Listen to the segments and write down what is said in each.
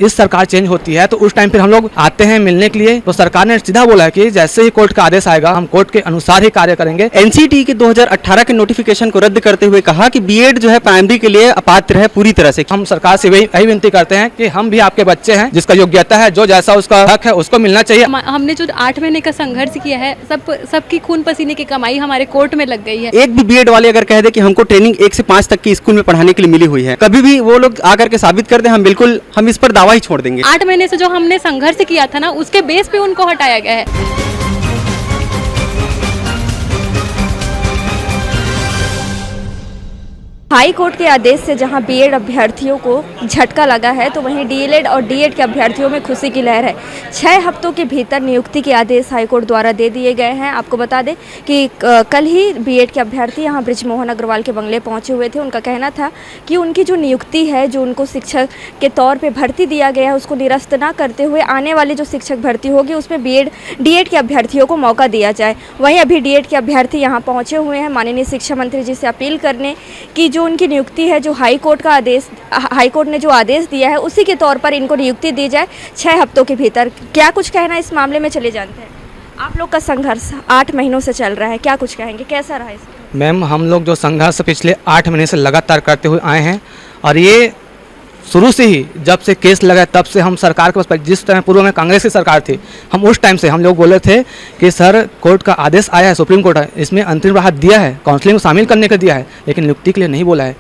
इस सरकार चेंज होती है तो उस टाइम फिर हम लोग आते हैं मिलने के लिए, तो सरकार ने सीधा बोला है कि जैसे ही कोर्ट का आदेश आएगा हम कोर्ट के अनुसार ही कार्य करेंगे। एनसीटी के 2018 के नोटिफिकेशन को रद्द करते हुए कहा कि बीएड जो है प्राइमरी के लिए अपात्र है पूरी तरह से। हम सरकार से यही विनती करते हैं कि हम भी आपके बच्चे हैं, जिसका योग्यता है, जो जैसा उसका हक है उसको मिलना चाहिए। हमने जो 8 महीने का संघर्ष किया है, सबकी खून पसीने की कमाई हमारे कोर्ट में लग गई है। एक भी बीएड वाले अगर कह दे कि हमको ट्रेनिंग 1 से 5 तक की स्कूल में पढ़ाने के लिए मिली हुई है, कभी भी वो लोग आकर के साबित कर दे, हम इस पर दावा ही छोड़ देंगे। 8 महीने से जो हमने संघर्ष किया था ना, उसके बेस पे उनको हटाया गया है। हाई कोर्ट के आदेश से जहां बीएड अभ्यर्थियों को झटका लगा है, तो वहीं डीएलएड और डीएड के अभ्यर्थियों में खुशी की लहर है। 6 हफ्तों के भीतर नियुक्ति के आदेश हाई कोर्ट द्वारा दे दिए गए हैं। आपको बता दें कि कल ही बीएड के अभ्यर्थी यहां बृजमोहन अग्रवाल के बंगले पहुंचे हुए थे। उनका कहना था कि उनकी जो नियुक्ति है, जो उनको शिक्षक के तौर पर भर्ती दिया गया है, उसको निरस्त न करते हुए आने वाली जो शिक्षक भर्ती होगी उसमें बीएड डीएड के अभ्यर्थियों को मौका दिया जाए। वहीं अभी डीएड के अभ्यर्थी यहाँ पहुँचे हुए हैं माननीय शिक्षा मंत्री जी से अपील करने की जो उनकी नियुक्ति है, जो हाई कोर्ट ने जो आदेश दिया है उसी के तौर पर इनको नियुक्ति दी जाए 6 हफ्तों के भीतर। क्या कुछ कहना है इस मामले में, चले जानते हैं। आप लोग का संघर्ष 8 महीनों से चल रहा है, क्या कुछ कहेंगे, कैसा रहा इसका? मैम, हम लोग जो संघर्ष पिछले 8 महीने से लगातार करते हुए आए हैं, और ये शुरू से ही जब से केस लगा तब से हम सरकार के पास, जिस टाइम पूर्व में कांग्रेस की सरकार थी, हम उस टाइम से हम लोग बोले थे कि सर कोर्ट का आदेश आया है, सुप्रीम कोर्ट है, इसमें अंतरिम राहत दिया है, काउंसलिंग को शामिल करने का दिया है, लेकिन नियुक्ति के लिए नहीं बोला है।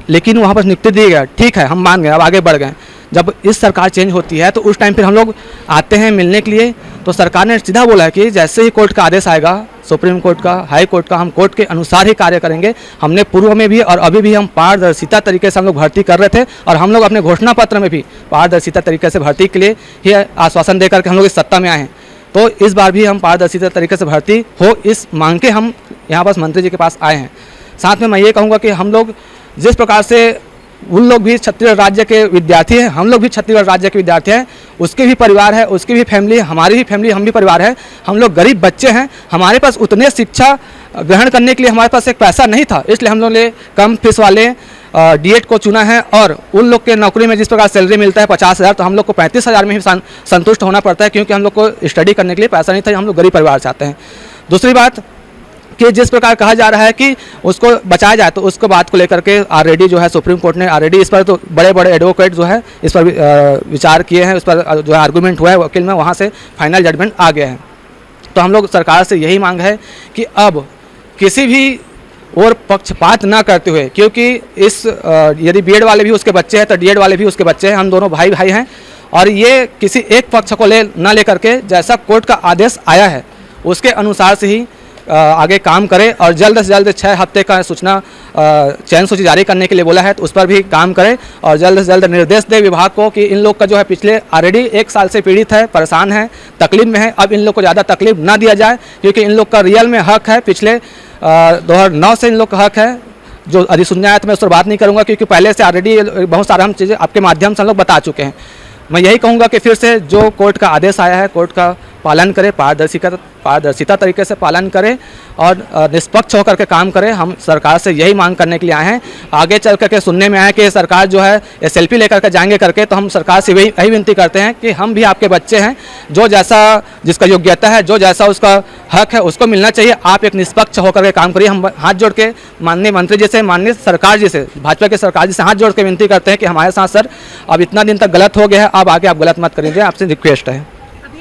लेकिन वहाँ पर नियुक्ति दी गया, ठीक है, हम मान गए, अब आगे बढ़ गए। जब इस सरकार चेंज होती है तो उस टाइम फिर हम लोग आते हैं मिलने के लिए, तो सरकार ने सीधा बोला है कि जैसे ही कोर्ट का आदेश आएगा, सुप्रीम कोर्ट का, हाई कोर्ट का, हम कोर्ट के अनुसार ही कार्य करेंगे। हमने पूर्व में भी और अभी भी हम पारदर्शिता तरीके से हम लोग भर्ती कर रहे थे, और हम लोग अपने घोषणा पत्र में भी पारदर्शिता तरीके से भर्ती के लिए ही आश्वासन देकर के हम लोग इस सत्ता में आए हैं। तो इस बार भी हम पारदर्शिता तरीके से भर्ती हो, इस मांग के हम यहाँ पास मंत्री जी के पास आए हैं। साथ में मैं ये कहूँगा कि हम लोग जिस प्रकार से, उन लोग भी छत्तीसगढ़ राज्य के विद्यार्थी हैं, हम लोग भी छत्तीसगढ़ राज्य के विद्यार्थी हैं, उसके भी परिवार है, उसकी भी फैमिली, हमारी भी फैमिली, हम भी परिवार है। हम लोग गरीब बच्चे हैं, हमारे पास उतने शिक्षा ग्रहण करने के लिए हमारे पास एक पैसा नहीं था, इसलिए हम लोग ने कम फीस वाले डीएड को चुना है। और उन लोग के नौकरी में जिस प्रकार सैलरी मिलता है 50,000, तो हम लोग को 35,000 में ही संतुष्ट होना पड़ता है, क्योंकि हम लोग को स्टडी करने के लिए पैसा नहीं था, हम लोग गरीब परिवार से आते हैं। दूसरी बात कि जिस प्रकार कहा जा रहा है कि उसको बचाया जाए, तो उसको बात को लेकर के ऑलरेडी जो है सुप्रीम कोर्ट ने ऑलरेडी इस पर, तो बड़े बड़े एडवोकेट जो है इस पर विचार किए हैं, उस पर जो है आर्गूमेंट हुआ है वकील में, वहाँ से फाइनल जजमेंट आ गया है। तो हम लोग सरकार से यही मांग है कि अब किसी भी और पक्षपात ना करते हुए, क्योंकि इस यदि बीएड वाले भी उसके बच्चे हैं तो डीएड वाले भी उसके बच्चे हैं, हम दोनों भाई भाई हैं, और ये किसी एक पक्ष को लेकर के जैसा कोर्ट का आदेश आया है उसके अनुसार से ही आगे काम करें, और जल्द से जल्द 6 हफ्ते का सूचना चयन सूची जारी करने के लिए बोला है, तो उस पर भी काम करें, और जल्द से जल्द निर्देश दे विभाग को कि इन लोग का जो है पिछले ऑलरेडी 1 साल से पीड़ित है, परेशान है, तकलीफ में है, अब इन लोग को ज़्यादा तकलीफ ना दिया जाए, क्योंकि इन लोग का रियल में हक है, पिछले 2009 से इन लोग का हक है। जो अधिसूचना आया तो मैं उस पर बात नहीं करूँगा, क्योंकि पहले से ऑलरेडी बहुत सारा हम चीज़ें आपके माध्यम से हम लोग बता चुके हैं। मैं यही कहूँगा कि फिर से जो कोर्ट का आदेश आया है, कोर्ट का पालन करें, पारदर्शिता तरीके से पालन करें, और निष्पक्ष होकर के काम करें। हम सरकार से यही मांग करने के लिए आए हैं। आगे चल करके सुनने में आया कि सरकार जो है एसएलपी लेकर के जाएंगे करके, तो हम सरकार से यही विनती करते हैं कि हम भी आपके बच्चे हैं, जो जैसा जिसका योग्यता है, जो जैसा उसका हक है उसको मिलना चाहिए। आप एक निष्पक्ष होकर के काम करिए। हम हाथ जोड़ के माननीय मंत्री जी से, माननीय सरकार जी से, भाजपा के सरकार जी से हाथ जोड़ के विनती करते हैं कि हमारे साथ सर अब इतना दिन तक गलत हो गया है, अब आगे आप गलत मत करिए, आपसे रिक्वेस्ट है।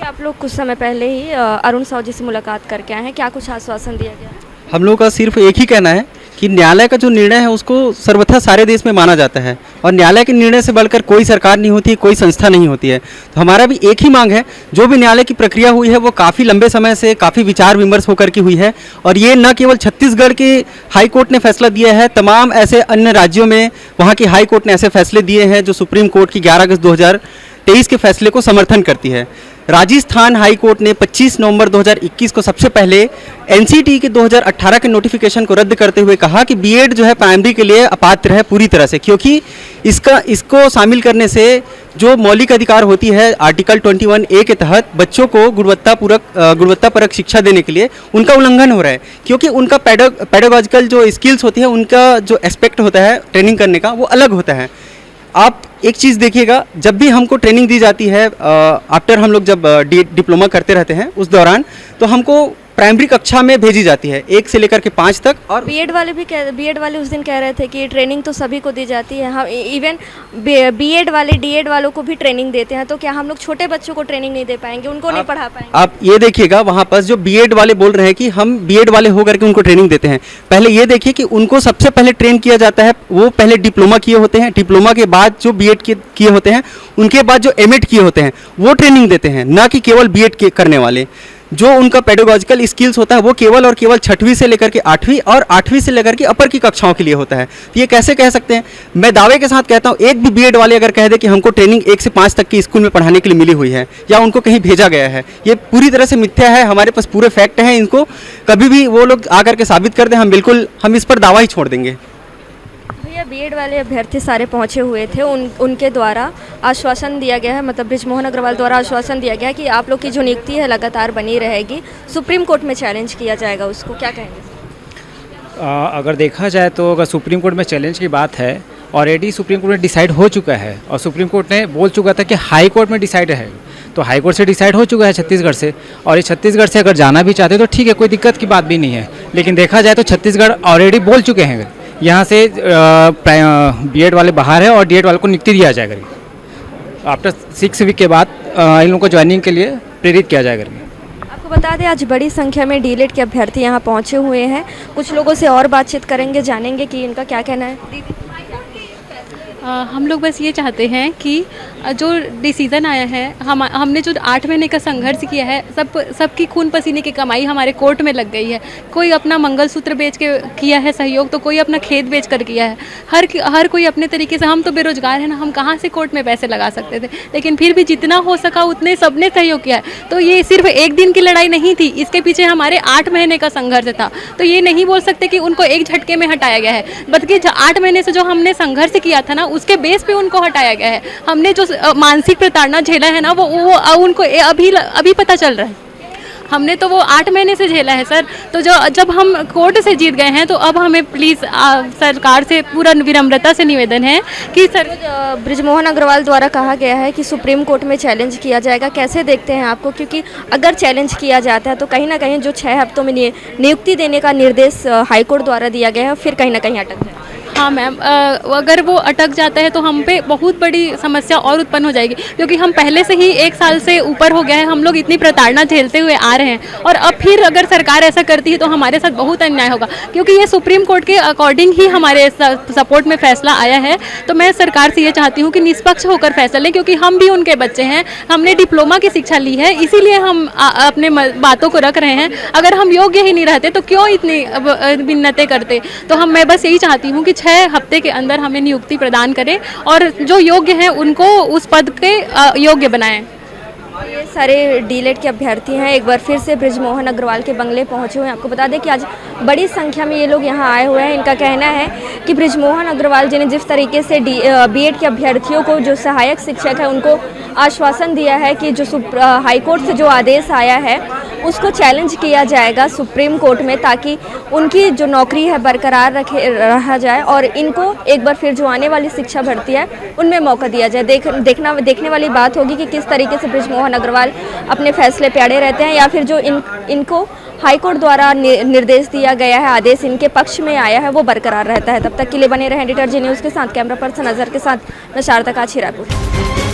आप लोग कुछ समय पहले ही अरुण साहू जी से मुलाकात करके आए हैं, क्या कुछ आश्वासन दिया गया है? हम लोग का सिर्फ एक ही कहना है कि न्यायालय का जो निर्णय है उसको सर्वथा सारे देश में माना जाता है, और न्यायालय के निर्णय से बढ़कर कोई सरकार नहीं होती, कोई संस्था नहीं होती है। तो हमारा भी एक ही मांग है, जो भी न्यायालय की प्रक्रिया हुई है वो काफ़ी लंबे समय से, काफ़ी विचार विमर्श होकर की हुई है, और ये न केवल छत्तीसगढ़ के हाई कोर्ट ने फैसला दिया है, तमाम ऐसे अन्य राज्यों में वहाँ की हाई कोर्ट ने ऐसे फैसले दिए हैं जो सुप्रीम कोर्ट की 11 अगस्त 2023 के फैसले को समर्थन करती है। राजस्थान हाई कोर्ट ने 25 नवंबर 2021 को सबसे पहले एनसीटी के 2018 के नोटिफिकेशन को रद्द करते हुए कहा कि बीएड जो है प्राइमरी के लिए अपात्र है पूरी तरह से, क्योंकि इसको शामिल करने से जो मौलिक अधिकार होती है आर्टिकल 21A के तहत बच्चों को गुणवत्तापरक शिक्षा देने के लिए उनका उल्लंघन हो रहा है, क्योंकि उनका पेडागोजिकल जो स्किल्स होती है, उनका जो एस्पेक्ट होता है ट्रेनिंग करने का, वो अलग होता है। आप एक चीज़ देखिएगा, जब भी हमको ट्रेनिंग दी जाती है आफ्टर हम लोग जब डिप्लोमा करते रहते हैं उस दौरान, तो हमको प्राइमरी कक्षा में भेजी जाती है 1 से लेकर के 5 तक। और बीएड वाले उस दिन कह रहे थे कि ट्रेनिंग तो सभी को दी जाती है, हम इवन बीएड वाले डीएड वालों को भी ट्रेनिंग देते हैं, तो क्या हम लोग छोटे बच्चों को ट्रेनिंग नहीं दे पाएंगे, उनको नहीं पढ़ा पाएंगे? आप ये देखिएगा वहाँ पर जो बीएड वाले बोल रहे हैं कि हम बीएड वाले होकर के उनको ट्रेनिंग देते हैं, पहले ये देखिए कि उनको सबसे पहले ट्रेन किया जाता है, वो पहले डिप्लोमा किए होते हैं, डिप्लोमा के बाद जो बीएड किए होते हैं, उनके बाद जो एमएड किए होते हैं वो ट्रेनिंग देते हैं, ना कि केवल बीएड करने वाले। जो उनका पेडागोजिकल स्किल्स होता है वो केवल और केवल 6वीं से लेकर के 8वीं और 8वीं से लेकर के अपर की कक्षाओं के लिए होता है। तो ये कैसे कह सकते हैं? मैं दावे के साथ कहता हूँ, एक भी बीएड वाले अगर कह दे कि हमको ट्रेनिंग 1 से 5 तक की स्कूल में पढ़ाने के लिए मिली हुई है या उनको कहीं भेजा गया है, ये पूरी तरह से मिथ्या है। हमारे पास पूरे फैक्ट हैं, इनको कभी भी वो लोग आकर के साबित कर दें, हम इस पर दावा ही छोड़ देंगे। भैया, बीएड वाले अभ्यर्थी सारे पहुंचे हुए थे, उनके द्वारा आश्वासन दिया गया है, मतलब बृजमोहन अग्रवाल द्वारा आश्वासन दिया गया है कि आप लोग की जो नियुक्ति है लगातार बनी रहेगी, सुप्रीम कोर्ट में चैलेंज किया जाएगा उसको, क्या कहेंगे? अगर देखा जाए तो अगर सुप्रीम कोर्ट में चैलेंज की बात है, ऑलरेडी सुप्रीम कोर्ट में डिसाइड हो चुका है और सुप्रीम कोर्ट ने बोल चुका था कि हाई कोर्ट में डिसाइड है, तो हाई कोर्ट से डिसाइड हो चुका है छत्तीसगढ़ से, और ये छत्तीसगढ़ से अगर जाना भी चाहते तो ठीक है, कोई दिक्कत की बात भी नहीं है। लेकिन देखा जाए तो छत्तीसगढ़ ऑलरेडी बोल चुके हैं यहाँ से बीएड वाले बाहर है और डीएड वाले को नियुक्ति दिया जाएगा। आफ्टर 6 वीक के बाद इन लोगों को ज्वाइनिंग के लिए प्रेरित किया जाएगा। आपको बता दें, आज बड़ी संख्या में डीएलएड के अभ्यर्थी यहाँ पहुँचे हुए हैं, कुछ लोगों से और बातचीत करेंगे, जानेंगे कि इनका क्या कहना है। हम लोग बस ये चाहते हैं कि जो डिसीज़न आया है, हमने जो 8 महीने का संघर्ष किया है, सबकी खून पसीने की कमाई हमारे कोर्ट में लग गई है। कोई अपना मंगलसूत्र बेच के किया है सहयोग, तो कोई अपना खेत बेच कर किया है, हर कोई अपने तरीके से। हम तो बेरोजगार हैं ना, हम कहाँ से कोर्ट में पैसे लगा सकते थे, लेकिन फिर भी जितना हो सका उतने सबने सहयोग किया है। तो ये सिर्फ एक दिन की लड़ाई नहीं थी, इसके पीछे हमारे 8 महीने का संघर्ष था। तो ये नहीं बोल सकते कि उनको एक झटके में हटाया गया है, बल्कि 8 महीने से जो हमने संघर्ष किया था ना, उसके बेस पे उनको हटाया गया है। हमने जो मानसिक प्रताड़ना झेला है ना, वो उनको अभी पता चल रहा है। हमने तो वो 8 महीने से झेला है सर। तो जब हम कोर्ट से जीत गए हैं, तो अब हमें प्लीज़ सरकार से पूरा विनम्रता से निवेदन है कि सर, बृजमोहन अग्रवाल द्वारा कहा गया है कि सुप्रीम कोर्ट में चैलेंज किया जाएगा, कैसे देखते हैं आपको? क्योंकि अगर चैलेंज किया जाता है तो कहीं ना कहीं जो 6 हफ्तों में नियुक्ति देने का निर्देश हाईकोर्ट द्वारा दिया गया है, फिर कहीं ना कहीं अटक जाए। हाँ मैम, अगर वो अटक जाता है तो हम पे बहुत बड़ी समस्या और उत्पन्न हो जाएगी, क्योंकि हम पहले से ही 1 साल से ऊपर हो गए हैं, हम लोग इतनी प्रताड़ना झेलते हुए आ रहे हैं, और अब फिर अगर सरकार ऐसा करती है तो हमारे साथ बहुत अन्याय होगा, क्योंकि ये सुप्रीम कोर्ट के अकॉर्डिंग ही हमारे सपोर्ट में फैसला आया है। तो मैं सरकार से ये चाहती हूँ कि निष्पक्ष होकर फैसला लें, क्योंकि हम भी उनके बच्चे हैं, हमने डिप्लोमा की शिक्षा ली है, इसीलिए हम अपने बातों को रख रहे हैं। अगर हम योग्य ही नहीं रहते तो क्यों इतनी भिन्नतें करते? तो मैं बस यही चाहती हूँ कि 6 हफ्ते के अंदर हमें नियुक्ति प्रदान करें और जो योग्य हैं उनको उस पद के योग्य बनाएं। ये सारे डीएलएड के अभ्यर्थी हैं, एक बार फिर से बृजमोहन अग्रवाल के बंगले पहुंचे हुए हैं। आपको बता दें कि आज बड़ी संख्या में ये लोग यहाँ आए हुए हैं। इनका कहना है कि बृजमोहन अग्रवाल जी ने जिस तरीके से बीएड के अभ्यर्थियों को, जो सहायक शिक्षक है, उनको आश्वासन दिया है कि जो हाईकोर्ट से जो आदेश आया है उसको चैलेंज किया जाएगा सुप्रीम कोर्ट में, ताकि उनकी जो नौकरी है बरकरार रहा जाए और इनको एक बार फिर जो आने वाली शिक्षा भर्ती है उनमें मौका दिया जाए। देखने वाली बात होगी कि किस तरीके से बृजमोहन अग्रवाल अपने फैसले पे अड़े रहते हैं, या फिर जो इनको हाईकोर्ट द्वारा निर्देश दिया गया है, आदेश इनके पक्ष में आया है, वो बरकरार रहता है। तब तक के लिए बने रहें एडिटर जी न्यूज़ के साथ। कैमरा पर्सन अजहर के साथ मैं शारदा काछी, रायपुर।